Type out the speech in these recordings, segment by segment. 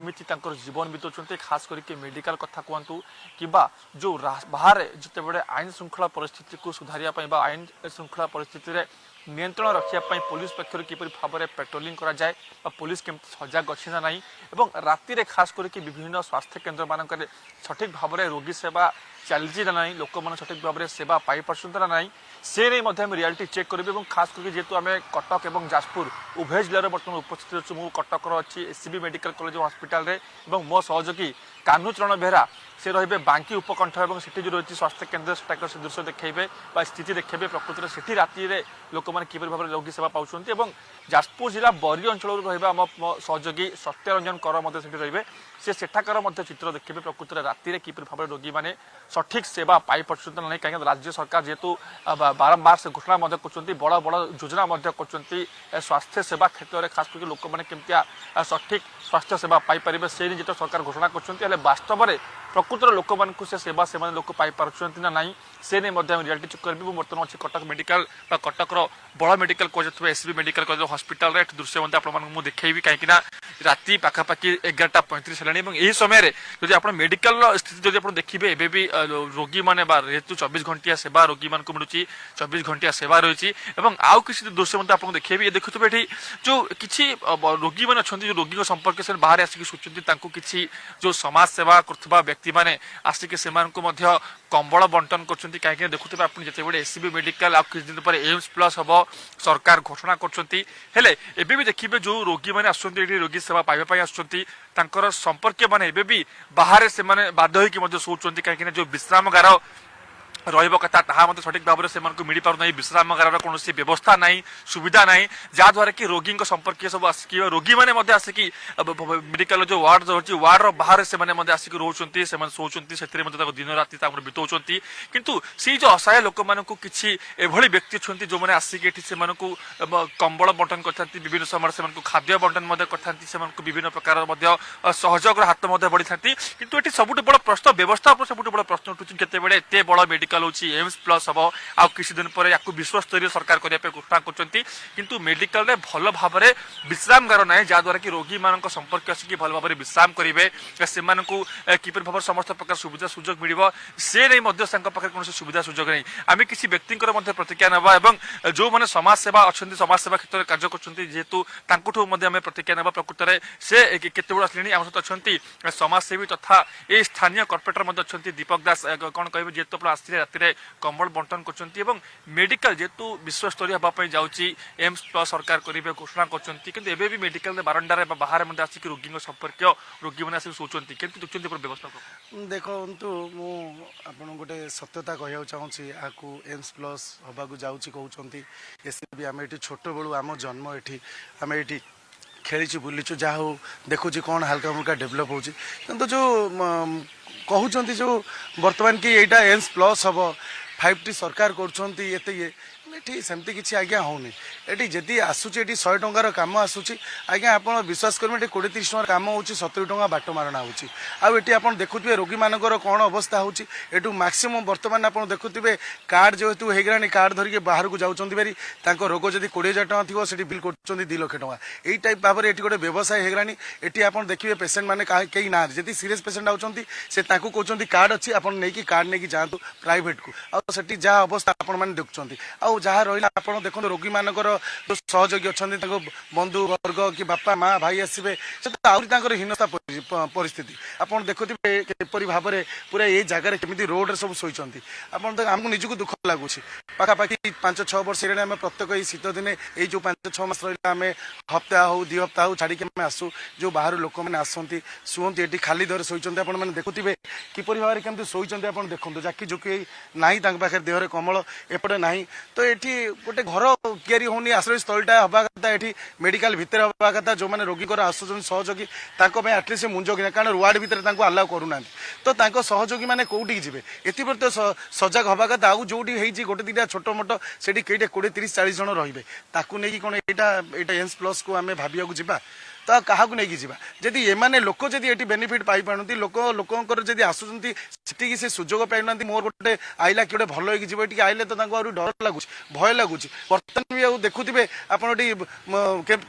केमिति तांकर जीवन बिताउछन्ते खास करके मेडिकल कथा कहतु कि जो बाहर जिते बड़े आईन श्रृंखला परिस्थिति को सुधारिया आईन श्रृंखला परिस्थिति रे नियंत्रण रखापी पुलिस पक्षर किपरि भाव में पेट्रोलिंग करा जाए पुलिस केमती सजग अच्छी ना नहीं एवं राति रे खास करके विभिन्न स्वास्थ्य केन्द्र मानक सठिक भाव में रोगी सेवा चलती ना नहीं लोक मैंने सठिक भाव में सेवा पाई पार्सुंत ना नहीं से नहीं रियालिटी चेक करेंगे और खास करके जेहेतु आम कटक और जाजपुर उभय जिले बर्तमान उपस्थित अच्छे मुझे कटक अच्छी एससीबी मेडिकल कॉलेज हॉस्पिटल मो सहयोगी कान्हूचरण बेहरा से रे बांकी उपकंठ और से जो रही स्वास्थ्य केन्द्र से दृश्य देखेबे स्थिति देखेबे प्रकृति से राति में लोक मैंने किपरि भाव में रोगी सेवा पाउछन्ति एवं जाजपुर जिला बरी अंचल रहा आम सहयोगी सत्यरंजन कर रे से सेठाकर चित्र देखिए प्रकृति में राति में किपरि भाव में रोगी मैंने सठिक सेवा पाई पार्सुंत ना कहीं राज्य सरकार जेहेतु बारंबार से घोषणा कर बड़ बड़ योजना कर स्वास्थ्य सेवा क्षेत्र में खास करके लोक मैंने केमतिया सठिक स्वास्थ्य सेवा पाइपर से जो सरकार घोषणा कर वास्तव में प्रकृतर लोक मानक से सेवा से लोक पाई पार्सुंत ना नहीं से नहीं रियालिटी चेक करेंगे बर्तमान अच्छी कटक मेडिकल कटकर बड़ medical college SCB medical college hospital दृश्य आपको देखी कहीं राति पाखापाखि 11:35 है समय जब आप मेडिकल स्थिति जब आप देखिए एवं भी रोगी मैंने जेहेतु 24 घंटिया सेवा रोगी मान मिलूँ 24 घंटिया सेवा रही आउ किसी दृश्य आपको देखिए ये देखुए ये जो किसी रोगी मैंने अच्छा जो रोगी संपर्क से बाहर आसिक सोचुँच किसी जो समाज सेवा कर व्यक्ति मैंने आसिक से कंबल बंटन कर कहीं देखुए आप जिते एससीबी मेडिकल आ किसी दिन पर एम्स प्लस हम सरकार घोषणा कर भी देखिए जो रोगी मैंने आसुँच रोगी सेवा पाइबा आसुँच संपर्क मैंने भी बाहर से बाध्य होकर शोचुँच कहीं जो विश्रामगार रहा सठिक भाव में मिल पार विश्रामगार कौन व्यवस्था ना सुविधा ना जहाद्वारा कि रोगी संपर्क सब आसिक रोगी मैंने आसिक मेडिकल जो वार्ड रही वार्ड बाहर से आसिक रोचे शोचुँच से दिन राति बिताऊँच किंतु सी जो असहाय लोक मान किसी एभली व्यक्ति अच्छा जो मैंने आसिक से कंबल बंटन करते विभिन्न समय से खाद्य बंटन करते विभिन्न प्रकार सहयोग हाथ बढ़ी था किंतु ये सबुठ बड़ प्रश्न व्यवस्था पर सबुठ बड़ प्रश्न उठुच केते एत बड़ मेडिकल एम्स प्लस हम आ किसी दिन पर या विश्वस्तरीय सरकार करने घोषणा कर मेडिकल रे भल भाव में विश्रामगार ना जहाद्वारा कि रोगी मान संपर्क आसिक भल भाव में विश्राम करेंगे से किपरि भाव समस्त प्रकार सुविधा सुजोग मिल से नहीं पाखे कौन सुविधा सुजोग नहीं आम किसी व्यक्ति प्रतिक्रिया ना और जो मैंने समाज सेवा अच्छा समाज सेवा क्षेत्र में कार्य करेतु प्रतिक्रिया ना प्रकृत में से केत बड़ आसले आम सहित अच्छा समाजसेवी तथा ये स्थानीय कॉर्पोरेटर अच्छा दीपक दास कौन कहे जेहेतु आप आसते राति कंबल बंटन कर मेडिकल जेहेतु विश्वस्तरीय हाँपाई जाऊँगी एम्स प्लस सरकार करेंगे घोषणा कर भी मेडिकल बारंडार बाहर आसिक रोगी संपर्क रोगी मैंने आसिक शोचुँच केमती व्यवस्था देखो मुझे गोटे सत्यता कहना चाहूँगी आपको एम्स प्लस हवाक जाऊँगी कहते एससीबी आम ये छोट बड़ू आम जन्म ये आम ये खेली बुलीचु जहाँ हो देखुची कौन हल्का फुल्का डेभलप हो जो कहते जो बर्तमान कि यहाँ एम्स प्लस हम 5T सरकार कर सेमती किसी आज्ञा होनी ये जदि आसूची 100 टंकार कम आसूची आज्ञा आप विश्वास करेंगे 20-30 टंकार कम हो 70 टंका बाट मारणा होती आप देखुए रोगी मानकर कौन अवस्था होटू मैक्सिमम बर्तमान आप देखुए कार्ड जेहेतु होगा कार्ड धरिक बाहर को जाऊँच बारी रोग जब 20,000 टका थी से बिल कर 2 लाख टका यही टाइप भाव में ये गोटे व्यवसाय होगा ये आप देखिए पेसेंट मैंने कहीं ना जब सीरीयस पेसेंट आउट से कहते कार्ड अच्छी आप नहीं कार्ड नहीं जातु प्राइवेट को आठ जहाँ अवस्था आपने देखुं जहाँ रहा आप देखो रोगी मानकर जो सहयोगी अच्छा बंधु वर्ग कि बापा माँ भाई आसवे से तो हीनता परिस्थिति आप देखुए किपरि भाव में पूरा ये जगार केमी रोड सब शोचती आमको निजक दुख लगुच पाखापाखि 5-6 वर्ष आम प्रत्येक शीत दिन ये जो 5-6 मास रहा आम हप्ता हो 2 हप्ता हो छाड़ी आम आसू जो बाहर लोक मैंने आसती शुंती ये खाली दर शोचते आपने देखुए किपरि भाव में केमती शोचते आप देखते जाकी झुकी ना पाखे देहरे कमल एपटे ना तो ये गोटे घर या होनी आश्रय स्थलटा हवा कथा ये मेडिकल भितर हवा कथा जो मैंने रोगी आसुन सहयोगी आटलिस्ट मुंज कि कारण वार्ड भितर आलाउ करूना तो सहयोगी मैंने कौटी जी एप्रति तो सजग हवा कथा आउ जो गोटे 2टा छोट मोट से कईटे 20-30-40 जन रे ताकू नहीं कौन यहाँ एम्स प्लस को आम भाविया जावा तो काहाकू नहीं जीवा जदि एमाने लोक जदि एटी बेनिफिट पाई पारती लोकंकर जदि आसुचंती सेठी से सुजोग पाइ नांती मोर गोटे आइला कि गोटे भल होई जीव एटी आइले तो तांको आरो डर लागुच भय लागुच वर्तमान भी आउ देखुथिबे आपण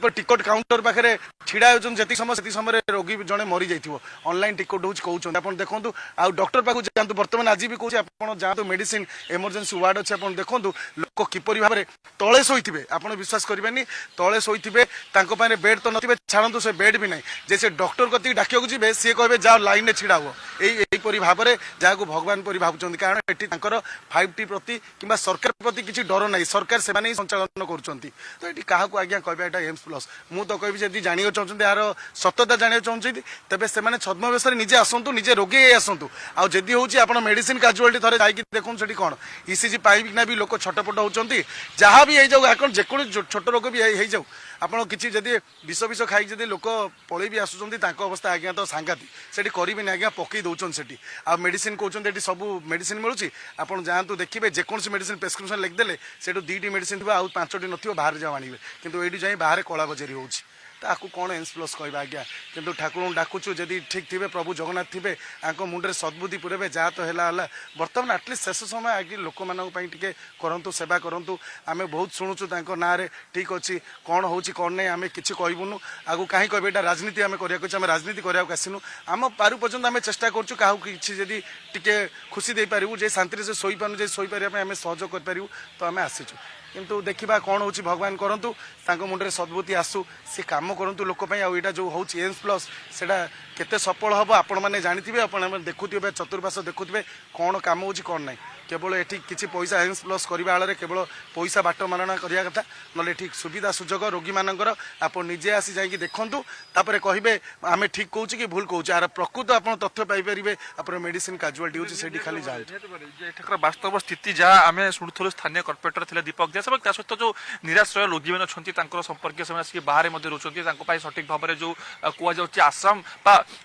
टिकट काउंटर पाखरे छिड़ा होचन जति समय रोगी जने मरी जाइथिबो ऑनलाइन टिकट होच कहउचन आपण देखंतु आ डॉक्टर पाखु जानतु वर्तमान आज भी कहउछ आपण जानतु मेडिसिन इमरजेंसी वार्ड अछि आपण देखंतु लोक किपरि भाबरे तळे सोइथिबे आपण विश्वास करबेनी तळे सोइथिबे तांको पाने बेड तो नथिबे छाड़ंतु से बेड भी नहीं जे से डॉक्टर कति डाकियो जिबे से कहबे जा लाइन में छिड़ा हो एई परि भाबरे जाको भगवान परि भाबुचंदी कारण एठी तांकर 5T प्रति किबा सरकार प्रति किछि डर नाही सरकार से माने संचालन करूचंती तो एठी काहाकू आज्ञा कहबे एटा एम्स प्लस मु तो कहबी जदि जानियो चाहउचंदी यार सत्यता जानियो चाहउचंदी तबे से माने छद्मवेशरे निजे आसंतु निजे रोगी आसंतु आ जदि होउची आपण मेडिसिन कैजुअलिटी थरे जाई कि देखुन सेठी कोन ईसीजी पाई ना भी लोक छटपट होउचंती जहां भी हे जाऊ आकन जेकोन छोट रोग भी हे जाऊ आपण किछि जदि विष खाई जदि लोक पळै भी आसुचंती तांको अवस्था आज्ञा तो सांगाती सेठी करिबि ना आज्ञा पकई दउचन सेठी आ मेडिसिन कहउचंती एठी सब मेडिसिन मिलुची आपण जानतु देखिबे जेकोन मेडिसिन प्रेस्क्रिप्शन लिख देले सेठु 2टी मेडिसिन थिबा आ 5टी नथिबो बाहर जा आनिबे किंतु एठी जाई बाहर कला बजारी होउची ताकू कौन एम्स प्लस कहबा आज्ञा किंतु ठाकुर डाकुचु जदि ठीक थिबे प्रभु जगन्नाथ थिबे आंको मुंडरे सद्बुद्धि पुरेबे जा तो हैला वर्तमान एटलिस्ट शेष समय आगे लोक मानक पई टिके करंतु सेवा करंतु आमे बहुत शुणुचु तांको नारे ठीक अछि कोन होउची कोन नै आमे किछि कहबुनु आगु काहे कहबे एटा राजनीति आमे करिया कछि आमे राजनीति करिया कासिनु आम पारु पर्यंत आमे चेष्टा करछु काहू किछि जदि टिके खुशी दे पारिबु जे शांति से सोई पानु जे सोई पारिया पे आमे सहयोग कर पारिबु तो आमे आसीछु किंतु देखिबा कौन होची भगवान करंतु तांको मुंडरे सद्बुद्धि आसु से काम करंतु लोक पई आ एटा जो होची एम्स प्लस सेटा केते सफल हबो आपण माने जानिथिबे आपण माने देखुथिबे चतुर्पाश देखुथिबे कौन काम होची कौन नै केवल एठी किछि पैसा एम्स प्लस करबा आळे केवल पैसा बाट मारणा करिया कथा नले ठीक सुविधा सुजोग रोगी मानकर आपण निजे आसी जाई कि देखंतु तापरे कहिबे आमे ठीक कहूची कि भूल कहूची आर प्रकृत आपण तथ्य पाई परिबे आपण मेडिसिन कैजुअलिटी होची सेठी खाली जाय एठकर वास्तव स्थिति जहाँ आम शुणुलु स्थानीय कॉर्पोरेटर थे दीपक दास और सहित जो निराश्रय रोगी मैंने अच्छा संपर्क से बाहर रोचे सठिक भाव में जो कहुच्छे आश्रम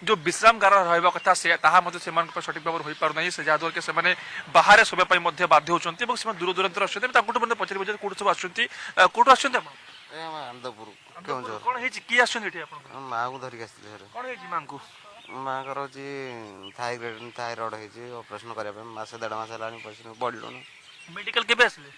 जो विश्रामगार रहा कथा से सठिक भाव हो पारना से जहाँद्वारा कि बाहर शोवा बाध्य होती दूर दूरांतर आसते पचार कौट सब आसुँच आसुँच माँ को धरिक माँ को माँकर हूँ थायरॉइड ऑपरेशन करने मसे 1.5 मास है बढ़लुन मेडिकल केबे आसले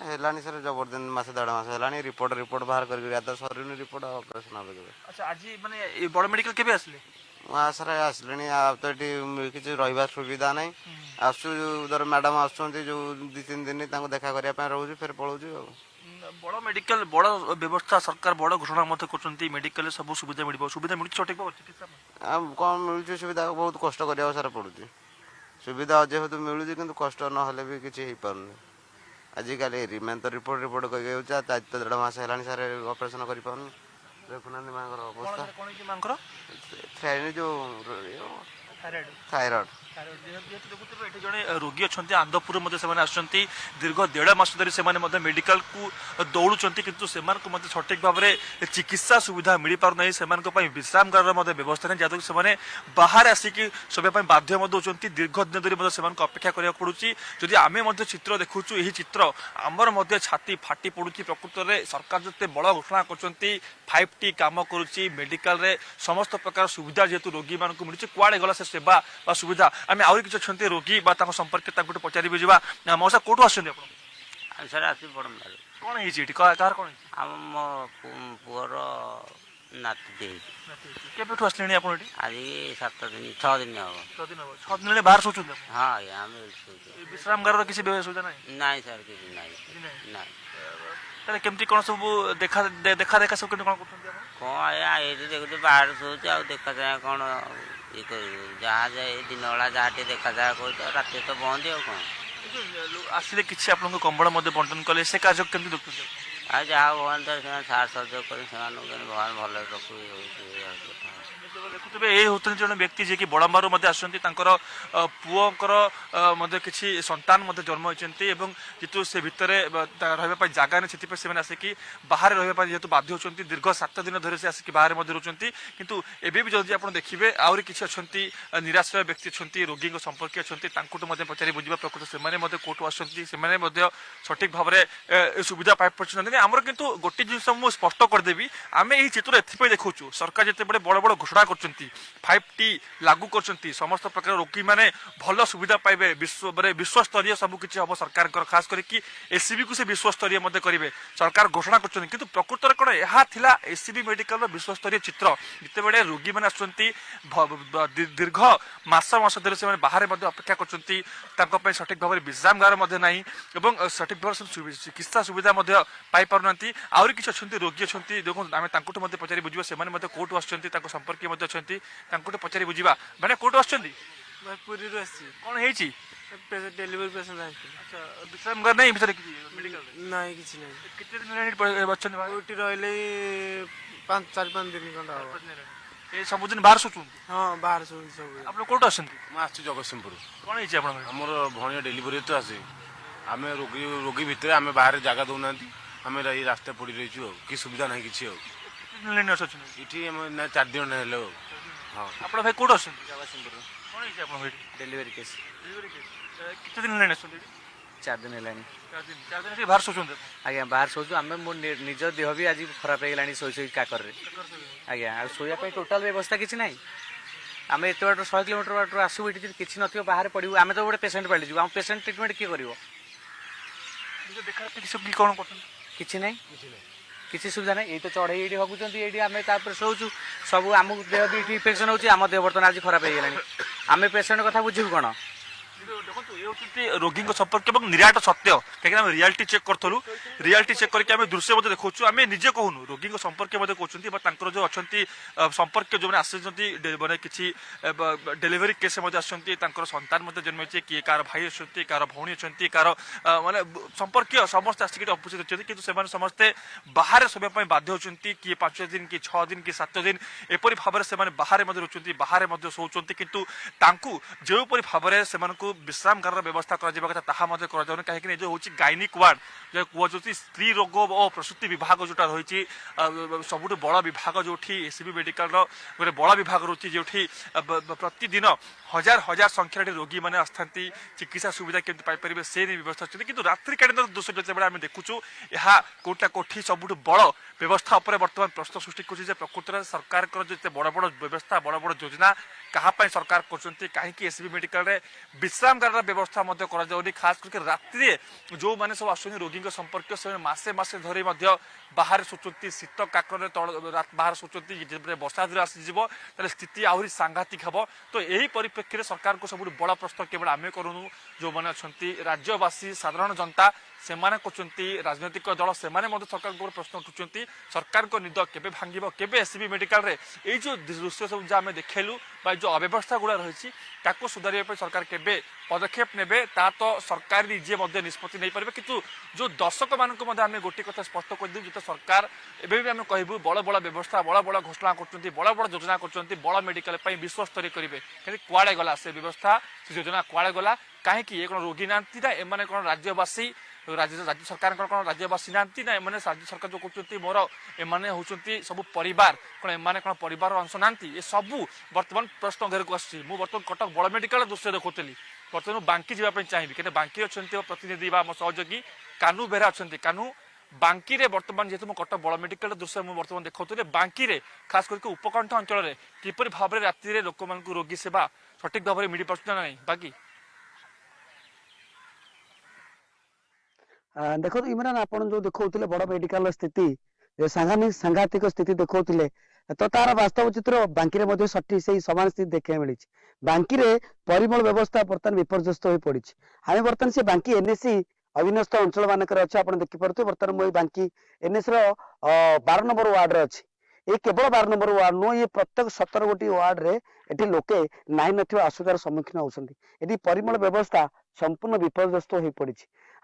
हेलानी सर जबरदस्त मसे 1.5 मास हेलानी रिपोर्ट बाहर कर सर रिपोर्ट ऑपरेशन हम अच्छा आज माने बड़ मेडिकल केबे आसले वहाँ सर आसले तो ये किसी रहा सुविधा ना आसर मैडम आसुँच जो 2-3 दिन देखा करने रोज फिर पलाऊ बड़ मेडिकल बड़ व्यवस्था सरकार बड़ घोषणा कर मेडिकल सब सुविधा मिल सुविधा मिलूँ सठिक भाव चिकित्सा कौन मिलूँ सुविधा बहुत कष्ट करा सारा पड़ुଛି सुविधा जेहेतु मिलूँ कि कष्ट ना भी किसी हो पार आजिकल मैंने तो रिपोर्ट कही 1.5 मास है सारे ऑपरेशन कर देखुना माँ अवस्था जो थायरॉइड जड़े रोगी अच्छा आंदपुर दीर्घ 1.5 मास धरी से मेडिकल को दौड़ुं किंतु सठिक भाव में चिकित्सा सुविधा मिल पारना से विश्रामगार व्यवस्था नहीं जहाँद्वारा कि बाहर आसिक शोवा बाध्य होती दीर्घ दिन धरी से अपेक्षा करा पड़ी जदि आम चित्र देखुचु यही चित्र आमर छाती फाटी पड़ुची प्रकृत में सरकार जिते बड़ घोषणा कर 5T काम करुच्ची मेडिकल रे समस्त प्रकार सुविधा जेहेतु रोगी मान मिलूँ कुआड़े गला से सेवा सुविधा आम आहुरी किसी अच्छा रोगी संपर्क पचार मौसा कौटू आस सर आसी बड़ कौन है कार कौन आम मो पुअर नाती केबेठू आसले आप आज 7 दिन 6 दिन हम 6 दिन बाहर शोचु हाँ विश्रामगार किसी सुविधा ना ना सर किसी ना केमती कौन सब देखा देखा देखा सब कौन कौन आया ये देखते बाहर शोचे आ देखा जाए कौन ये जहाँ जाए दिन बेला जहाँ देखा जाए कह रात तो बंद है कौन आसिले किसी आप कंबल बंटन कले से कार्य केमती देखते आ जहाँ भगवान तो सार सहयोग कर भगवान भल रखु देखुए ये होते जन व्यक्ति जी कि बड़म्बारू पुओर किसी संतान जन्म होती जेतु से भितर रहा जगह नहीं से आसिक बाहर रहा जेहतु बाध्य होती दीर्घ 7 दिन धरी से आसिक बाहर रोचंती किंतु एबे भी जदि आप देखिए आहरी किसी अच्छा निराश्रय व्यक्ति अच्छा रोगी संपर्क अच्छा पचारि बुझा प्रकृत से कौटू आसठिक भाव में सुविधा पाई पार्टी देखते आमर किंतु गोटे जिन मुझे स्पष्ट करदेवी आम यही चित्र एथपाई देखु सरकार जिते बड़े बड़ बड़ घोषणा कर 5T लागू कर समस्त प्रकार रोगी मैंने भल सुविधा पाइबे विश्व स्तरीय सबकि हम सरकार खास करके एससीबी को से विश्व स्तरीय करेंगे सरकार घोषणा कर प्रकृत में कौन यह एससीबी मेडिकल विश्व स्तरीय चित्र जिते बड़े रोगी मैंने दीर्घ मास मास धरी से बाहर अपेक्षा कर सठिक भाव में विश्रामगार ना और सठिक भाव चिकित्सा सुविधा पाई पारना आहरी किसी अच्छा रोगी अच्छा देखो आम पचारि बुझा से कौटू आसपंक संपर्क अच्छा पचारि बुझा मैंने कौटू आस पुरी कौन है डेलीवरी पेशेंट अच्छा विश्रामगार नहीं भितर मेडिकल नहीं किसी नहीं कितने दिन अच्छा ड्यूटी रही 4-5 दिन खंडा ये सबुदिन बाहर सोचुं हाँ बाहर सब आप कौटू आस जगतसिंहपुर कौन है आमर भौणी डेलीवरी तो आसे आम रोगी भितर आम बाहर जगह दौना आम रास्ता पड़ी रही कि सुविधा ना किसी ये 4 दिन है हाँ आप भाई कौटू आस जगतसिंहपुर कौन है डेलीवरी केस कितने दिन लेने 4 दिन है 4 दिन से बाहर सोचुं आज्ञा बाहर शोचु आम मो निज देह भी आज खराब हो शोई काकर आज्ञा शोया टोटाल व्यवस्था किसी ना आम एत बाट 100 किलोमीटर बाट आसू ये किसी न बाहर पड़ू आम तो गोटे पेसेंट पाली आम पेसेंट ट्रिटमेंट किए कर कौन किसी ना किसी सुविधा नहीं ये तो चढ़े ये हगुंट ये आम शोचु सब आम देह भी इन्फेक्शन होम देह बर्तमान आज खराब हो गलानी आम पेसेंट कथा बुझू कौन देखो ये रोगी संपर्क और निराट सत्य कहीं रियालिटी चेक करूँ रियालिटी चेक करके आम दृश्य देखु आम निजे कहूँ रोगी संपर्क कहते जो अच्छा संपर्क जो आस मैंने किसी डेलीवरी केस संतान जन्म किए कार भाई अच्छा कार भौणी अच्छा कार मानने संपर्क समस्त आसिक उपस्थित अच्छे कि समस्ते बाहर शोवाई बाध्य होती किए 5 दिन कि 6 दिन कि 7 दिन एपरी भाव में से बाहर रोचे बाहर शोचती किंतु जो भाव में विश्रामगार व्यवस्था करा कहीं जो हूँ गायनिक वार्ड जो कहते स्त्री रोग और प्रसूति विभाग जोटा रही सबुठ बड़ विभाग जो एससीबी मेडिकल गोटे बड़ विभाग रोचे जो प्रतिदिन हजार हजार संख्यार रोगी मैंने आसता चिकित्सा सुविधा केमती पाइपर से नहीं व्यवस्था अच्छी कि रात्रिकालीन दोष जो आम देखुचु यह कोटा कोठी सबुठ बड़ व्यवस्था बर्तमान प्रश्न सृष्टि कर प्रकृत में सरकार जो बड़ बड़ व्यवस्था बड़ बड़ योजना कहाँ सरकार कर कहीं एससीबी मेडिकल विश्रामगार व्यवस्था खास करके रात्रि जो मैंने सब आस रोगी संपर्क से मसे मसे धरी बाहर शोचती शीत काकर बाहर शोचती वर्षा दिन आसीज स्थिति आहरी सांघातिक हम तो यही परिप्रेक्षी में सरकार को सब बड़ प्रश्न केवल आम करूँ जो मैंने अच्छा राज्यवासी साधारण जनता से राजनैतिक दल से सरकार को प्रश्न उठुंट सरकार को निद केबे भांगिब केबे एससीबी मेडिकल रे ये जो दृश्य सब जो आम देखेलु जो अव्यवस्था गुड़ा रही सुधार सरकार केबे पदक्षेप नेबे ता तो सरकार निजे निष्पत्ति नहीं पारे किंतु जो दर्शक मान आम गोटे कथा स्पष्ट कर जो सरकार एवं भी आम कहूँ बड़ बड़ व्यवस्था बड़ बड़ घोषणा कर बड़ बड़ योजना कर बड़ मेडिकल विश्व स्तरीय करेंगे कि कुआड़े गला से व्यवस्था से योजना कुआड़े गला कहीं ये कौन रोगी ना एम कौन राज्यवासी राज्य सरकार कौन राज्यवासी ना राज्य सरकार जो कहते मोर एमाने होती सब परिवार कौन एमाने कौन परिवार अंश ना ये सबू बर्तमान प्रश्न घेर को आसी बर्तमान कटक बड़ मेडिकल दृश्य देखुली बर्तमान बांकी जावाई चाहिए कहीं बांकी अच्छा प्रतिनिधि सहयोगी कानू बेहरा अच्छा कानू बांकी रे बर्तमान जेहेतु मैं कटक बड़ मेडिकल दृश्य मुझे बर्तमान देखुली बांकी रे खास करके उपकंठ अंचल में किपर भाव में राति लोक मान रोगी सेवा सठिक भाव में मिल पार्ना ना बाकी देखो इमरान आप जो देखते बड़ मेडिकल स्थिति सांघातिक स्थिति देखते तो तार वास्तव चित्र बांकी सठी से सामान स्थिति देखा मिली बांकी परिमल व्यवस्था बर्तमान विपर्यस्त हो पड़ी आम बर्तमान से बांकी एनएसी अधीनस्थ अंचल मानक अच्छे आप देखिपे बर्तमान मुझे बांकी एनएस 12 नंबर वार्ड अच्छी ये केवल 12 नंबर वार्ड नुह ये प्रत्येक 17 गोटी वार्ड रे एटी लोके नाई नथिबा असुविधार सम्मुखीन होउछन्ती एटी परिमल व्यवस्था संपूर्ण विपर्यस्त हो पड़ी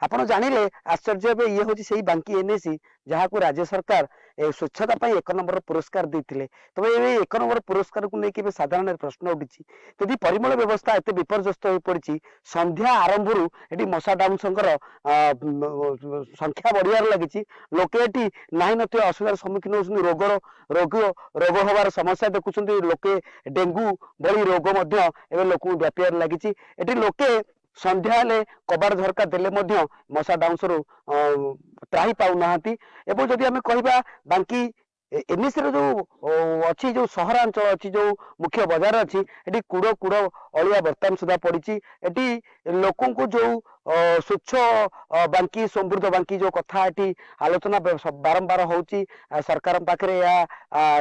आपण जानिले आश्चर्य हे ये होची सेही बांकी एनएसी जहाँ को राज्य सरकार स्वच्छता 1 नंबर पुरस्कार देते तबे ये 1 नंबर पुरस्कार को लेकिन साधारण प्रश्न उठी यदि परिमल व्यवस्था एत विपर्यस्त हो पड़ी संध्या आरंभ ये मशा डाउनसर संख्या बढ़ियार लगी लोके नाई नथिबा असुविधार सम्मुखीन होउछन्ती रोग हबार समस्या देखुछन्ती लोके डेंगू भली रोग लोक व्यापार लगी लोके ସନ୍ଧ୍ୟା ହେଲେ କବାଟ ଝରକା ଦେଲେ ମଧ୍ୟ ମଶା ଡାଉଁଶରୁ ତ୍ରାହି ପାଉନାହାନ୍ତି। ଏବଂ ଯଦି ଆମେ କହିବା ବାଙ୍କି ଏନ୍ଏସି ର ଯୋଉ ଅଛି, ଯୋଉ ସହରାଞ୍ଚଳ ଅଛି, ଯୋଉ ମୁଖ୍ୟ ବଜାର ଅଛି, ଏଠି କୁଡ କୁଡ ଅଳିଆ ବର୍ତ୍ତମାନ ସୁଦ୍ଧା ପଡିଛି। ଏଠି ଲୋକଙ୍କୁ ଯୋଉ ସ୍ୱଚ୍ଛ ବାଙ୍କି ସମୃଦ୍ଧ ବାଙ୍କି ଯୋଉ କଥା ଏଠି ଆଲୋଚନା ବାରମ୍ବାର ହଉଛି, ସରକାରଙ୍କ ପାଖରେ ଏହା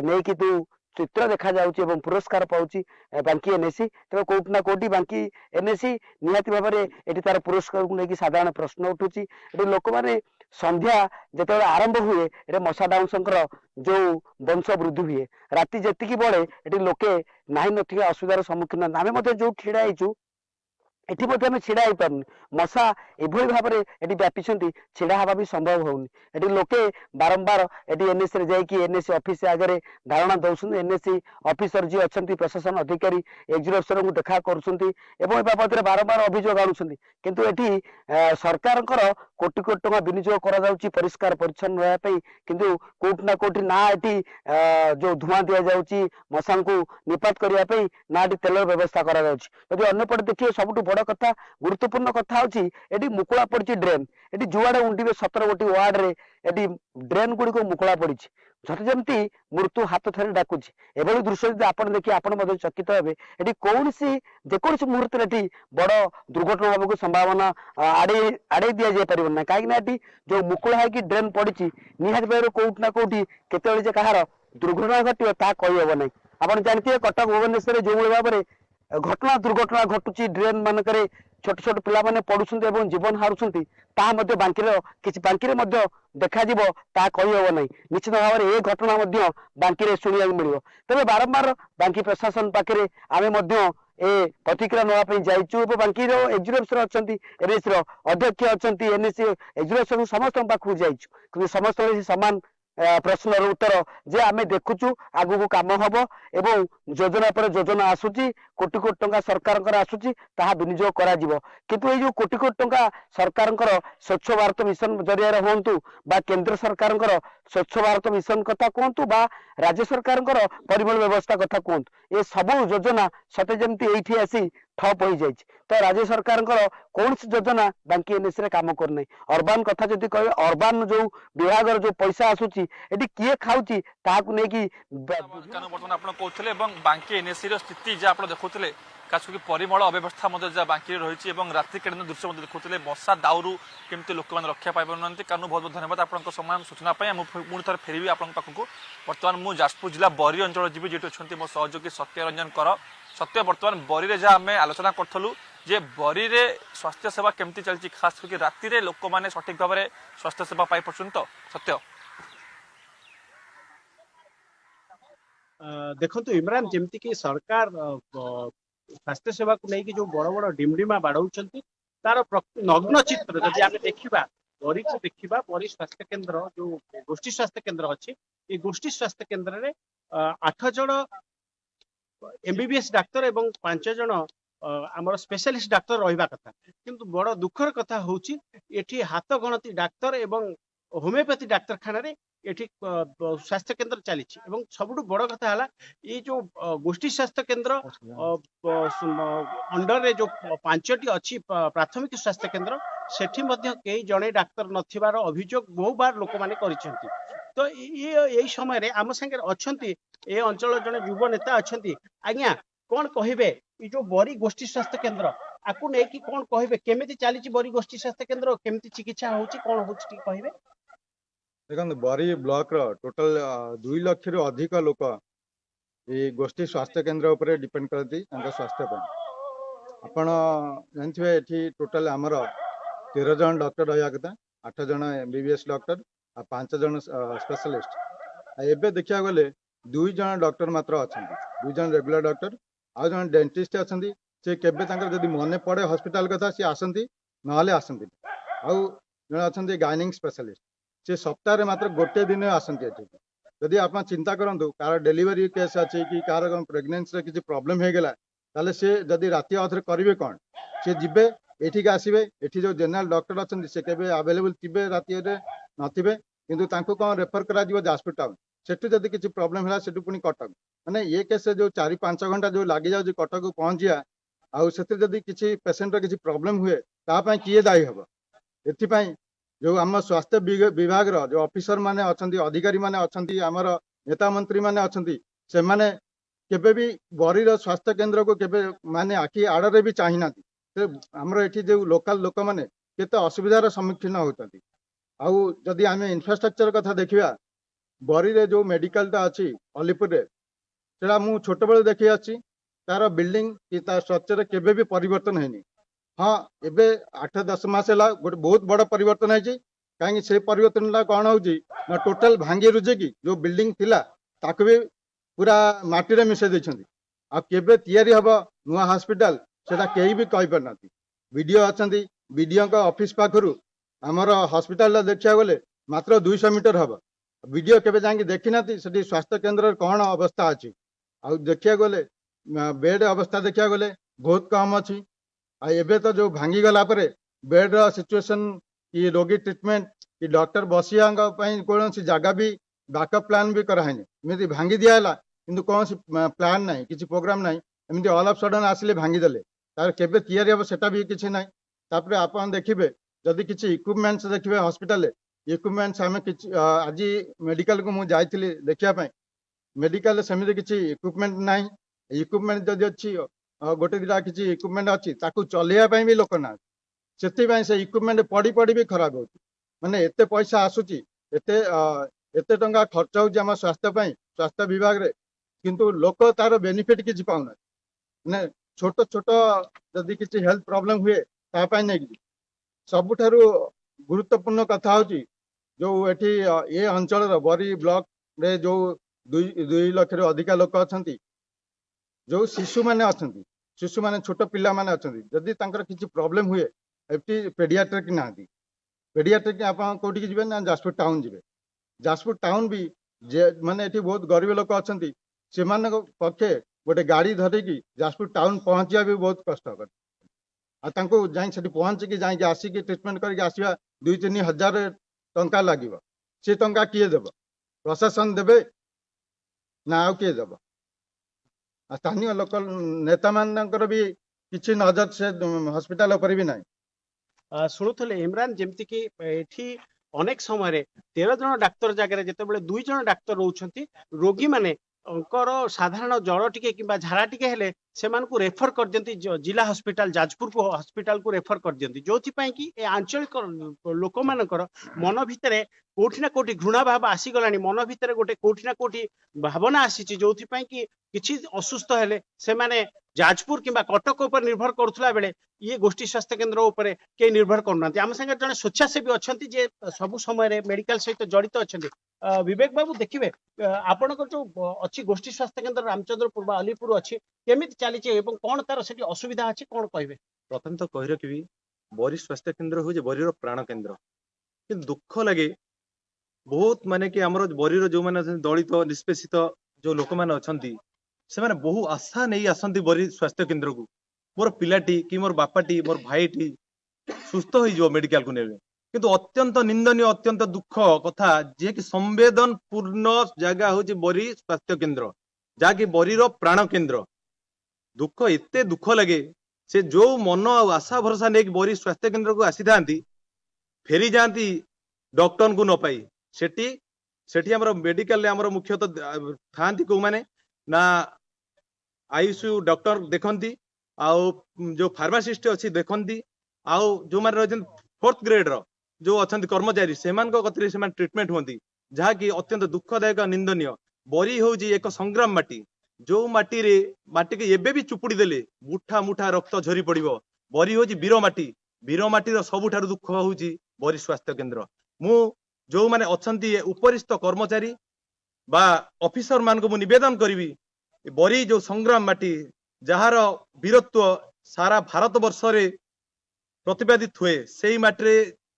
ନେଇକି ଯୋଉ ଚିତ୍ର ଦେଖାଯାଉଛି ଏବଂ ପୁରସ୍କାର ପାଉଛି ବାଙ୍କି ଏନ୍ଏସି, ତେବେ କୋଉଠି ନା କୋଉଠି ବାଙ୍କି ଏନ୍ଏସି ନିହାତି ଭାବରେ ଏଠି ତାର ପୁରସ୍କାରକୁ ନେଇକି ସାଧାରଣ ପ୍ରଶ୍ନ ଉଠୁଛି। ଏଠି ଲୋକମାନେ ସନ୍ଧ୍ୟା ଯେତେବେଳେ ଆରମ୍ଭ ହୁଏ, ଏଠି ମଶା ଡାଉଁଶଙ୍କର ଯୋଉ ବଂଶ ବୃଦ୍ଧି ହୁଏ, ରାତି ଯେତିକି ବଳେ ଏଠି ଲୋକେ ନାହିଁ ନଥିବା ଅସୁବିଧାର ସମ୍ମୁଖୀନ। ଆମେ ମଧ୍ୟ ଯୋଉ ଛିଡା ହେଇଛୁ ଏଠି ମଧ୍ୟ ଆମେ ଛିଡା ହେଇପାରୁନି, ମଶା ଏଭଳି ଭାବରେ ଏଠି ବ୍ୟାପିଛନ୍ତି, ଛିଡା ହେବା ବି ସମ୍ଭବ ହଉନି। ଏଠି ଲୋକେ ବାରମ୍ବାର ଏଠି ଏନ୍ଏସି ରେ ଯାଇକି ଏନ୍ଏସି ଅଫିସ ଆଗରେ ଧାରଣା ଦଉଛନ୍ତି। ଏନ୍ଏସି ଅଫିସର ଯିଏ ଅଛନ୍ତି, ପ୍ରଶାସନ ଅଧିକାରୀ, ଏକ୍ଜିକ୍ୟୁଟିଭ ଅଫିସରଙ୍କୁ ଦେଖା କରୁଛନ୍ତି ଏବଂ ଏ ବାବଦରେ ବାରମ୍ବାର ଅଭିଯୋଗ ଆଣୁଛନ୍ତି। କିନ୍ତୁ ଏଠି ସରକାରଙ୍କର କୋଟି କୋଟି ଟଙ୍କା ବିନିଯୋଗ କରାଯାଉଛି ପରିଷ୍କାର ପରିଚ୍ଛନ୍ନ ରହିବା ପାଇଁ, କିନ୍ତୁ କୋଉଠି ନା କୋଉଠି ନା ଏଠି ଯୋଉ ଧୂଆଁ ଦିଆଯାଉଛି ମଶାଙ୍କୁ ନିପାତ କରିବା ପାଇଁ, ନା ଏଠି ତେଲର ବ୍ୟବସ୍ଥା କରାଯାଉଛି। ଯଦି ଅନ୍ୟପଟେ ଦେଖିବେ ସବୁଠୁ ବଡ କଥା, ଗୁରୁତ୍ୱପୂର୍ଣ୍ଣ କଥା ହଉଛି ଏଠି ମୁକୁଳା ପଡିଛି ଡ୍ରେନ୍। ଏଠି ଯୁଆଡେ ଉଣ୍ଡିବେ 17 ୱାର୍ଡରେ ଏଠି ଡ୍ରେନ୍ ଗୁଡିକ ମୁକୁଳା ପଡିଛି, ଯଥା ଯେମିତି ମୃତ୍ୟୁ ହାତ ଧରି ଡାକୁଛି। ଏଭଳି ଦୃଶ୍ୟ ଯଦି ଆପଣ ଦେଖି ଆପଣ ମଧ୍ୟ ଚକିତ ହେବେ। ଏଠି ଯେକୌଣସି ମୁହୂର୍ତ୍ତରେ ଏଠି ବଡ ଦୁର୍ଘଟଣା ହେବାକୁ ସମ୍ଭାବନା ଆଡେଇ ଦିଆଯାଇ ପାରିବ ନାହିଁ। କାହିଁକି ନା ଏଠି ଯୋଉ ମୁକୁଳା ହେଇକି ଡ୍ରେନ୍ ପଡିଛି, ନିହାତି ଭାବରେ କୋଉଠି ନା କୋଉଠି କେତେବେଳେ ଯେ କାହାର ଦୁର୍ଘଟଣା ଘଟିବ ତାହା କହିହବ ନାହିଁ। ଆପଣ ଜାଣିଥିବେ କଟକ ଭୁବନେଶ୍ୱରରେ ଯୋଉଭଳି ଭାବରେ ଦୁର୍ଘଟଣା ଘଟୁଛି, ଡ୍ରେନ୍ ମାନଙ୍କରେ ଛୋଟ ଛୋଟ ପିଲାମାନେ ପଡୁଛନ୍ତି ଏବଂ ଜୀବନ ହାରୁଛନ୍ତି, ତାହା ମଧ୍ୟ ବାଙ୍କିରେ ମଧ୍ୟ ଦେଖାଯିବ, ତାହା କହିହବ ନାହିଁ। ନିଶ୍ଚିତ ଭାବରେ ଏ ଘଟଣା ମଧ୍ୟ ବାଙ୍କିରେ ଶୁଣିବାକୁ ମିଳିବ। ତେବେ ବାରମ୍ବାର ବାଙ୍କି ପ୍ରଶାସନ ପାଖରେ ଆମେ ମଧ୍ୟ ଏ ପ୍ରତିକ୍ରିୟା ନେବା ପାଇଁ ଯାଇଛୁ ଏବଂ ବାଙ୍କିର ଏକ୍ଜିକ୍ୟୁଟିଭ ଅଫିସର ଅଛନ୍ତି, ଏନ୍ଏସି ର ଅଧ୍ୟକ୍ଷ ଅଛନ୍ତି, ଏନ୍ଏସି ଏକ୍ଜିକ୍ୟୁଟିଭ ସମସ୍ତଙ୍କ ପାଖକୁ ଯାଇଛୁ, କିନ୍ତୁ ସମସ୍ତଙ୍କ ସମାନ ପ୍ରଶ୍ନର ଉତ୍ତର ଯେ ଆମେ ଦେଖୁଛୁ ଆଗକୁ କାମ ହବ ଏବଂ ଯୋଜନା ପରେ ଯୋଜନା ଆସୁଛି, କୋଟି କୋଟି ଟଙ୍କା ସରକାରଙ୍କର ଆସୁଛି, ତାହା ବିନିଯୋଗ କରାଯିବ। କିନ୍ତୁ ଏଇ ଯୋଉ କୋଟି କୋଟି ଟଙ୍କା ସରକାରଙ୍କର ସ୍ୱଚ୍ଛ ଭାରତ ମିଶନ ଜରିଆରେ ହୁଅନ୍ତୁ ବା କେନ୍ଦ୍ର ସରକାରଙ୍କର ସ୍ୱଚ୍ଛ ଭାରତ ମିଶନ କଥା କୁହନ୍ତୁ ବା ରାଜ୍ୟ ସରକାରଙ୍କର ପରିମଳ ବ୍ୟବସ୍ଥା କଥା କୁହନ୍ତୁ, ଏ ସବୁ ଯୋଜନା ସତେ ଯେମିତି ଏଇଠି ଆସି ଠପ୍ ହୋଇଯାଇଛି। ତ ରାଜ୍ୟ ସରକାରଙ୍କର କୌଣସି ଯୋଜନା ବାଙ୍କି ଏନ୍ଏସି ରେ କାମ କରୁନାହିଁ। ଅର୍ବାନ କଥା ଯଦି କହିବେ, ଅର୍ବାନ ଯୋଉ ବିଭାଗର ଯୋଉ ପଇସା ଆସୁଛି ଏଠି କିଏ ଖାଉଛି ତାହାକୁ ନେଇକି ବର୍ତ୍ତମାନ ଆପଣ କହୁଥିଲେ ଏବଂ ବାଙ୍କି ଏନ୍ଏସି ର ସ୍ଥିତି ଯାହା ଆପଣ ଦେଖୁଥିଲେ, ଖାସ କରି ପରିମଳ ଅବ୍ୟବସ୍ଥା ମଧ୍ୟ ଯାହା ବାଙ୍କିରେ ରହିଛି ଏବଂ ରାତ୍ରିକାଳୀନ ଦୃଶ୍ୟ ମଧ୍ୟ ଦେଖୁଥିଲେ, ମଶା ଦାଉରୁ କେମିତି ଲୋକମାନେ ରକ୍ଷା ପାଇପାରୁନାହାନ୍ତି। କାରଣ ବହୁତ ବହୁତ ଧନ୍ୟବାଦ ଆପଣଙ୍କ ସମାନ ସୂଚନା ପାଇଁ। ମୁଁ ପୁଣି ଥରେ ଫେରିବି ଆପଣଙ୍କ ପାଖକୁ। ବର୍ତ୍ତମାନ ମୁଁ ଯାଜପୁର ଜିଲ୍ଲା ବରୀ ଅଞ୍ଚଳ ଯିବି, ଯେଠି ଅଛନ୍ତି ମୋ ସହଯୋଗୀ ସତ୍ୟରଞ୍ଜନ କର। ସତ୍ୟ, ବର୍ତ୍ତମାନ ବରୀରେ ଯାହା ଆମେ ଆଲୋଚନା କରୁଥିଲୁ ଯେ ବରୀରେ ସ୍ୱାସ୍ଥ୍ୟ ସେବା କେମିତି ଚାଲିଛି, ଖାସ କରିକି ରାତିରେ ଲୋକମାନେ ସଠିକ ଭାବରେ ସ୍ୱାସ୍ଥ୍ୟ ସେବା ପାଇପାରୁଛନ୍ତି ତ? ସତ୍ୟ, ଦେଖନ୍ତୁ ଇମ୍ରାନ, ଯେମିତିକି ସରକାର ସ୍ୱାସ୍ଥ୍ୟ ସେବାକୁ ନେଇକି ଯୋଉ ବଡ ବଡ ଡିମଡିମା ବାଡଉଛନ୍ତି, ତାର ନଗ୍ନ ଚିତ୍ର ଯଦି ଆମେ ଦେଖିବା, ବରୀକୁ ଦେଖିବା, ବରୀ ସ୍ୱାସ୍ଥ୍ୟ କେନ୍ଦ୍ର ଯୋଉ ଗୋଷ୍ଠୀ ସ୍ୱାସ୍ଥ୍ୟ କେନ୍ଦ୍ର ଅଛି, ଏ ଗୋଷ୍ଠୀ ସ୍ୱାସ୍ଥ୍ୟ କେନ୍ଦ୍ରରେ 8 ଜଣ ଏମବିବିଏସ୍ ଡାକ୍ତର ଏବଂ 5 ଜଣ ଆମର ସ୍ପେଶାଲିଷ୍ଟ ଡାକ୍ତର ରହିବା କଥା। କିନ୍ତୁ ବଡ ଦୁଃଖର କଥା ହଉଛି ଏଠି ହାତ ଗଣତି ଡାକ୍ତର ଏବଂ ହୋମିଓପାଥି ଡାକ୍ତରଖାନାରେ ଏଠି ସ୍ୱାସ୍ଥ୍ୟ କେନ୍ଦ୍ର ଚାଲିଛି। ଏବଂ ସବୁଠୁ ବଡ କଥା ହେଲା ଏଇ ଯୋଉ ଗୋଷ୍ଠୀ ସ୍ୱାସ୍ଥ୍ୟ କେନ୍ଦ୍ର ଅଣ୍ଡରରେ ଯୋଉ 5ଟି ଅଛି ପ୍ରାଥମିକ ସ୍ୱାସ୍ଥ୍ୟ କେନ୍ଦ୍ର, ସେଠି ମଧ୍ୟ କେହି ଜଣେ ଡାକ୍ତର ନଥିବାର ଅଭିଯୋଗ ବହୁବାର ଲୋକମାନେ କରିଛନ୍ତି। ତ ଏଇ ସମୟରେ ଆମ ସାଙ୍ଗରେ ଅଛନ୍ତି ଏ ଅଞ୍ଚଳର ଜଣେ ଯୁବ ନେତା ଅଛନ୍ତି। ଆଜ୍ଞା, କଣ କହିବେ ଏଇ ଯୋଉ ବରୀ ଗୋଷ୍ଠୀ ସ୍ୱାସ୍ଥ୍ୟ କେନ୍ଦ୍ର, ଆକୁ ନେଇକି କଣ କହିବେ? କେମିତି ଚାଲିଛି ବରୀ ଗୋଷ୍ଠୀ ସ୍ୱାସ୍ଥ୍ୟ କେନ୍ଦ୍ର, କେମିତି ଚିକିତ୍ସା ହଉଛି, କଣ ହଉଛି ଟିକେ କହିବେ? ଦେଖନ୍ତୁ, ବରୀ ବ୍ଲକର ଟୋଟାଲ 2 ଲକ୍ଷରୁ ଅଧିକ ଲୋକ ଏଇ ଗୋଷ୍ଠୀ ସ୍ୱାସ୍ଥ୍ୟ କେନ୍ଦ୍ର ଉପରେ ଡିପେଣ୍ଡ କରନ୍ତି ତାଙ୍କ ସ୍ୱାସ୍ଥ୍ୟ ପାଇଁ। ଆପଣ ଜାଣିଥିବେ ଏଠି ଟୋଟାଲ ଆମର 13 ଜଣ ଡକ୍ଟର ରହିବା କଥା, 8 ଜଣ ଏମବିବିଏସ୍ ଡକ୍ଟର ଆଉ 5 ଜଣ ସ୍ପେଶାଲିଷ୍ଟ। ଏବେ ଦେଖିବାକୁ ଗଲେ 2 ଜଣ ଡକ୍ଟର ମାତ୍ର ଅଛନ୍ତି, 2 ଜଣ ରେଗୁଲାର ଡକ୍ଟର, ଆଉ ଜଣେ ଡେଣ୍ଟିଷ୍ଟ ଅଛନ୍ତି। ସେ କେବେ ତାଙ୍କର ଯଦି ମନେ ପଡେ ହସ୍ପିଟାଲ କଥା ସେ ଆସନ୍ତି, ନହେଲେ ଆସନ୍ତିନି। ଆଉ ଜଣେ ଅଛନ୍ତି ଗାଇନିଂ ସ୍ପେଶାଲିଷ୍ଟ, ସେ ସପ୍ତାହରେ ମାତ୍ର ଗୋଟେ ଦିନ ଆସନ୍ତି ଏଠି। ଯଦି ଆପଣ ଚିନ୍ତା କରନ୍ତୁ କାହାର ଡେଲିଭରି କେସ୍ ଅଛି କି କାହାର ପ୍ରେଗନେନ୍ସିରେ କିଛି ପ୍ରୋବ୍ଲେମ ହେଇଗଲା, ତାହେଲେ ସେ ଯଦି ରାତି ଅଧରେ କରିବେ କଣ? ସେ ଯିବେ ଏଠିକି ଆସିବେ, ଏଠି ଯୋଉ ଜେନେରାଲ ଡକ୍ଟର ଅଛନ୍ତି ସେ କେବେ ଆଭେଲେବୁଲ ଥିବେ, ରାତିରେ ନଥିବେ, କିନ୍ତୁ ତାଙ୍କୁ କଣ ରେଫର କରାଯିବ ଯାଜପୁର ଟାଉନ। ସେଠୁ ଯଦି କିଛି ପ୍ରୋବ୍ଲେମ ହେଲା ସେଠୁ ପୁଣି କଟକ, ମାନେ ଏ କେସରେ ଯୋଉ 4-5 ଘଣ୍ଟା ଯୋଉ ଲାଗିଯାଉଛି କଟକକୁ ପହଞ୍ଚିବା, आउ से जदि किसी पेसेंटर किसी प्रॉब्लम हुए तापाई किए दायी हब एथिपाई जो आम स्वास्थ्य विभाग जो ऑफिसर माने अच्छी अधिकारी माने अच्छी आमर नेता मंत्री माने अच्छी से माने केबे भी बरीर स्वास्थ्य केन्द्र को केबे माने आखि आड़े भी चाही ना आमर एठी जो लोकल लोक माने केते असुविधार सम्मुखीन होती आउ जदि आम इंफ्रास्ट्रक्चर कथा देखा बरी जो मेडिकलटा अच्छी अलीपुर से मुझे छोट बेलू देखी अच्छी तार बिल्डिंग कि तार स्ट्रक्चर केबे भी परिवर्तन है हाँ एबे 8-10 मास है गोटे बहुत बड़ परिवर्तन है कहीं से परिवर्तन कौन हो टोटाल भांगी रुझे कि जो बिल्डिंग थिला ताकू भी पूरा माटी मिसई देछंती आ केबे तैयारी हबो नुआ हॉस्पिटल सेटा केही भी कहि परना वीडियो अछंती वीडियो का ऑफिस पाखरु हमर हॉस्पिटल देखिया गले मात्र 200 मीटर हबो वीडियो केबे जांगी देखि नाती सेठी स्वास्थ्य केन्द्र कौन अवस्था अछि आ देखिया गले बेड अवस्था देखिया गले बहुत कम अछि आ एबे तो जो भांगी गला परे बेड रो सिचुएशन कि रोगी ट्रीटमेंट कि डॉक्टर बसिया कौन सी जगह भी बैकअप प्लान भी कराइनि एमती भांगी दियाला किंतु कौन सी प्लान ना किसी प्रोग्राम ना एमती ऑल ऑफ सडन आसिले भांगी देले तार केबे तैयारी हम सेटा भी किसी ना तापरे आपन देखिबे जदि किसी इक्विपमेंट्स देखिबे हॉस्पिटल इक्विपमेंट्स आम आज मेडिकल को मुझे जाइली देखा मेडिकल सेमती किसी इक्विपमेंट ना इक्विपमेंट जदि अच्छी गोटे दिटा किसी इक्विपमेंट अच्छी ताकू चलैया भी लोक ना से इक्विपमेंट पड़ी पड़ी भी खराब हो माने एते पैसा आसुची एते टंका खर्च होउची हम स्वास्थ्य विभाग रे किंतु लोक तार बेनिफिट किछि पाउना माने छोट छोट जदि किछि हेल्थ प्रॉब्लम हुए ता पई नै सबुठारु गुरुत्वपूर्ण कथा होची जो एठी ए अंचल बरी ब्लॉक रे जो 2 लाख रे अधिक लोक अछंती जो शिशु माने अछंती शिशु माने छोट पिला माने अछंती जदि तांकर किछि प्रॉब्लम हुए एटी पेडियाट्रिक ना पेडियाट्रिक आप कौटी जी ना जाजपुर टाउन जी जाजपुर टाउन भी माने एटी बहुत गरीब लोक अच्छी से पक्षे गोटे गाड़ी धरिकी जाजपुर टाउन पहुंचा भी बहुत कष्टकर जाई पहुंचिकी जाकि आसिकी ट्रिटमेंट करके आसवा 2-3 हजार टंका लगे सी टंका किए देव प्रशासन देवे ना आउ किए देव स्थानीय लोकल नेता मानकर भी किसी नजर से हॉस्पिटल पर भी ना शुणुले इमरान जमती कि एठी अनेक समय 13 जन डाक्तर जगह जिते 2 जन डाक्तर रोचंती रोगी माने साधारण जड़ टिके कि झाड़ा टिके हेले से रेफर कर दियंती जिला हॉस्पिटल जाजपुर को हॉस्पिटल को रेफर कर दियंती जोथि पई कि ए आंचलिक लोक मानकर मन भितरे कोठी ना कोठी घृणा भाव आसीगलानी मन भितरे गोटे कोठी ना कोठी भावना आसी जोथि पई कि किछि असुस्थ हेले से माने जाजपुर किंबा कटक उपर निर्भर करुला बेले ये गोष्ठी स्वास्थ्य केन्द्र उपर के निर्भर करना आम संगे जड़े स्वेच्छासेवी अच्छा जे सबु समय मेडिकल सहित जड़ित अच्छा विवेक बाबू देखिए आपण जो अच्छी गोष्ठी स्वास्थ्य केन्द्र रामचंद्रपुर बा अलीपुर अच्छी केमी चली कौन तार से असुविधा अच्छी कौन कहे प्रथम तो कही रखी बरी स्वास्थ्य केन्द्र हूँ बरीर प्राण केन्द्र कि दुख लगे बहुत माने कि आमर बरीर जो मैंने दलित निष्पेषित जो लोक मैंने अच्छा से बहु आशा नहीं आसती बरी स्वास्थ्य केन्द्र को मोर पिलाटी कि मोर बापाटी मोर भाईटी सुस्थ हो मेडिकल को नेबे किंतु अत्यंत निंदनीय अत्यंत दुख कथा जे कि संवेदनपूर्ण जगह हूँ बरी स्वास्थ्य केन्द्र जहाँकि बरीर प्राण केन्द्र दुख एते दुख लगे से जो मन आशा भरोसा नहीं बरी स्वास्थ्य केन्द्र को आसी था फेरी जाती डॉक्टर को न पाई सेठी हमर मेडिकल हमर मुख्यतः था कौ माने ना आईसीयू डॉक्टर देखती आउ जो फार्मासिस्ट अच्छी देखती आउ जो मैंने रही 4th ग्रेड रो जो अच्छा कर्मचारी से ट्रिटमेंट होती जहाँकि अत्यंत दुखदायक निंदनीय बरी हूँ एक संग्राम माटी जो माटी के एबे भी चुपुड़ी देले मुठा मुठा रक्त झरी पड़ो बरी हूँ वीर माटीर सबुठार दुख हूँ बरी स्वास्थ्य केन्द्र मु जो मैंने अच्छा उपरिस्थ कर्मचारी बा ऑफिसर मान को निवेदन करी बरी जो संग्राम माटी जार वीरत्व सारा भारत वर्ष रे प्रतिपादित हुए से ही माटी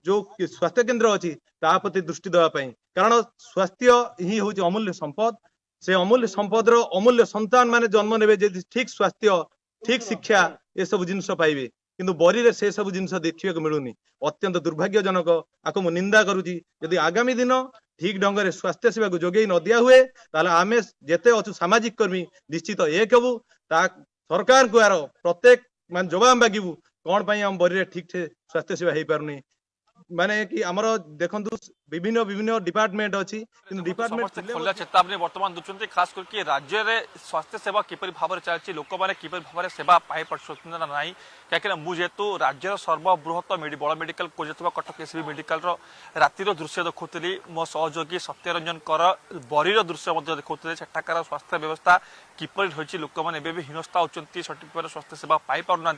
जो स्वास्थ्य केन्द्र अच्छी प्रति दृष्टि देवाई कारण स्वास्थ्य ही हूँ अमूल्य संपद से अमूल्य संपद अमूल्य संतान माने जन्म ने ठीक स्वास्थ्य ठीक शिक्षा ये सब जिनस पाइबे किंतु बरी रे से सब जिनस देखिए मिलूनी अत्यंत दुर्भाग्यजनक आपको मुझे निंदा करुच्ची यदि आगामी दिन ठीक ढंग से स्वास्थ्य सेवा को जोगे न दिया हुए ताले आमे जेते अच्छु सामाजिक कर्मी निश्चित एक हबू सरकार को यार प्रत्येक मान जवाब मागिबू कौन पाई हम बरी ठीक से स्वास्थ्य सेवा हो पारुनी माने कि हमर देखंतु विभिन्न विभिन्न डिपार्टमेंट अछि किंतु डिपार्टमेंट खोलिया चेतावनी वर्तमान दूसरी खास करके राज्य में स्वास्थ्य सेवा किपरि भाव में चलती लोक मैंने किपरि भाव में सेवा पाई पार्छन ना नहीं कहीं मुझे जेहेतु राज्यर सर्वबृहत बड़ मेडिकल खोजुवा कटक एसबी मेडिकल रातिर दृश्य देखुली मो सहयोगी सत्यरंजन कर बरीर दृश्य देखुते सेठाकार स्वास्थ्य व्यवस्था किपरि रही लोक मैंने भी हीनस्था होती सठिक भाव स्वास्थ्य सेवा पाई पारना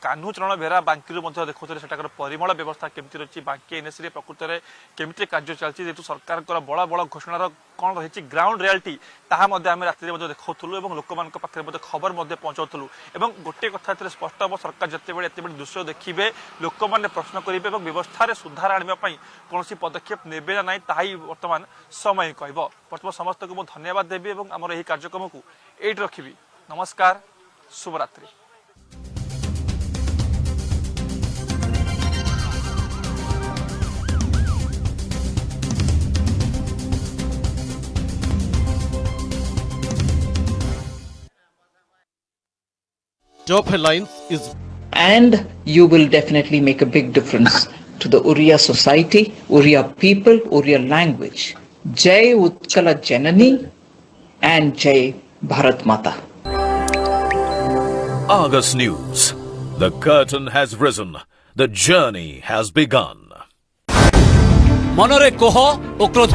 कान्हुचरण बेहरा बांकी देखुते सेठाकर परिमल व्यवस्था केमती रही बांकी एनएससी प्रकृत में केमती कार्य चलती जेहेतु सरकार बड़ बड़ घोषणार कौन रही ग्राउंड रियालिटी ताम राति देखुलू और लोक पाखे खबर पहुंचाऊलू और गोटे कथा स्पष्ट हम सरकार जिते एत दृश्य देखिए लोक मैंने प्रश्न करेंगे और व्यवस्था सुधार आने कौन पदक्षेप नेबे ना नहीं ताही वर्तमान समय कह बर्तमान समस्त को मुझे धन्यवाद देवी और आम यही कार्यक्रम को ये रखी नमस्कार शुभरात्रि। Top Headlines is and you will definitely make a big difference to the Oriya society, Oriya people, Oriya language. Jai Utkala Janani and Jai Bharat Mata. Argus News. The curtain has risen. The journey has begun. মনরে কোহ ও ক্রোধ